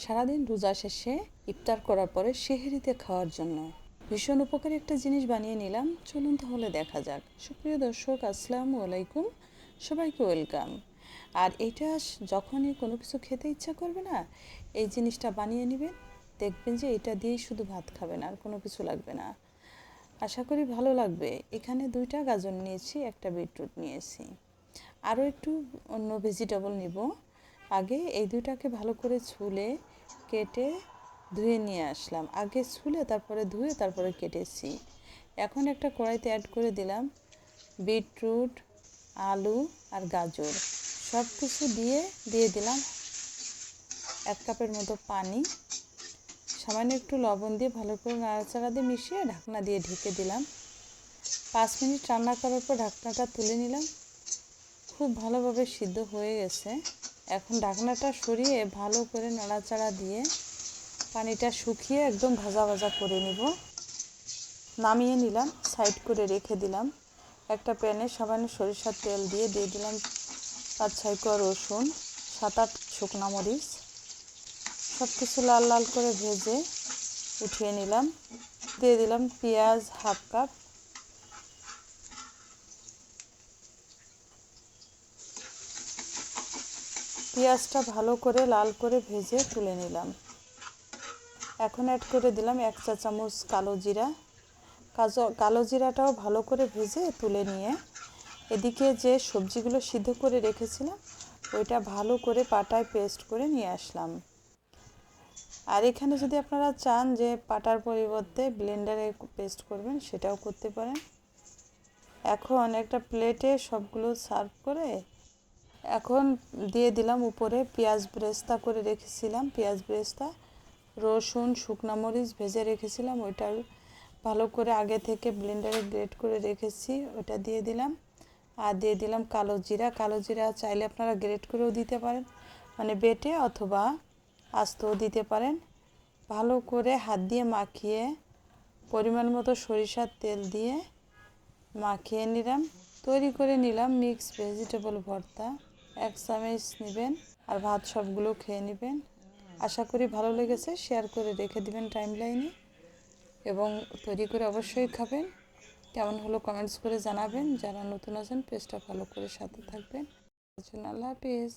সারাদিন রোজা শেষে ইফতার করার পরে সেহরিতে খাওয়ার জন্য ভীষণ উপকারী একটা জিনিস বানিয়ে নিলাম। চলুন তাহলে দেখা যাক। সুপ্রিয় দর্শক, আসসালামু আলাইকুম, সবাইকে ওয়েলকাম। আর এটা যখনই কোনো কিছু খেতে ইচ্ছা করবে না, এই জিনিসটা বানিয়ে নেবেন, দেখবেন যে এটা দিয়েই শুধু ভাত খাবেন, আর কোনো কিছু লাগবে না। আশা করি ভালো লাগবে। এখানে 2টা গাজর নিয়েছি, একটা বিটরুট নিয়েছি, আরও একটু অন্য ভেজিটেবল নিব। আগে এই 2টাকে ভালো করে ছুলে কেটে ধুয়ে নিয়ে আসলাম। আগে ছুলে তারপরে ধুয়ে তারপরে কেটেছি। এখন একটা কড়াইতে অ্যাড করে দিলাম বিটরুট, আলু আর গাজর, সব কিছু দিয়ে দিলাম 1 কাপের মতো পানি, সামান্য একটু লবণ দিয়ে ভালো করে নাড়াচাড়া দিয়ে মিশিয়ে ঢাকনা দিয়ে ঢেকে দিলাম। 5 মিনিট রান্না করার পর ঢাকনাটা তুলে নিলাম। খুব ভালোভাবে সিদ্ধ হয়ে গেছে। এখন ঢাকনাটা সরিয়ে ভালো করে নাড়াচাড়া দিয়ে পানিটা শুকিয়ে একদম ভাজা ভাজা করে নিব। নামিয়ে নিলাম, সাইড করে রেখে দিলাম। একটা প্যানে সামান্য সরিষার তেল দিয়ে দিলাম 5-6 কোয়া রসুন, 7-8 শুকনো মরিচ, সব কিছু লাল লাল করে ভেজে উঠিয়ে নিলাম। দিয়ে দিলাম পেঁয়াজ 1/2 কাপ, পেঁয়াজটা ভালো করে লাল করে ভেজে তুলে নিলাম। এখন অ্যাড করে দিলাম 1 চা চামচ কালো জিরা। কালো জিরাটাও ভালো করে ভেজে তুলে নিয়ে এদিকে যে সবজিগুলো সিদ্ধ করে রেখেছিলাম ওইটা ভালো করে পাটায় পেস্ট করে নিয়ে আসলাম। আর এখানে যদি আপনারা চান যে পাটার পরিবর্তে ব্লেন্ডারে পেস্ট করবেন, সেটাও করতে পারেন। এখন একটা প্লেটে সবগুলো সার্ভ করে এখন দিয়ে দিলাম উপরে পেঁয়াজ ব্রেস্তা করে রেখেছিলাম, পেঁয়াজ ব্রেস্তা, রসুন, শুকনো মরিচ ভেজে রেখেছিলাম, ওইটা ভালো করে আগে থেকে ব্লেন্ডারে গ্রেট করে রেখেছি, ওটা দিয়ে দিলাম। আর দিয়ে দিলাম কালো জিরা চাইলে আপনারা গ্রেট করেও দিতে পারেন, মানে বেটে, অথবা আস্তও দিতে পারেন। ভালো করে হাত দিয়ে মাখিয়ে পরিমাণ মতো সরিষার তেল দিয়ে মাখিয়ে নিলাম। তৈরি করে নিলাম মিক্স ভেজিটেবল ভর্তা। 1 চামচ নেবেন আর ভাত সবগুলো খেয়ে নেবেন। আশা করি ভালো লেগেছে। শেয়ার করে রেখে দিবেন টাইমলাইনে এবং তৈরি করে অবশ্যই খাবেন। কেমন হলো কমেন্টস করে জানাবেন। যারা নতুন আছেন পেজটা ফলো করে সাথে থাকবেন। আল্লাহ হাফেজ।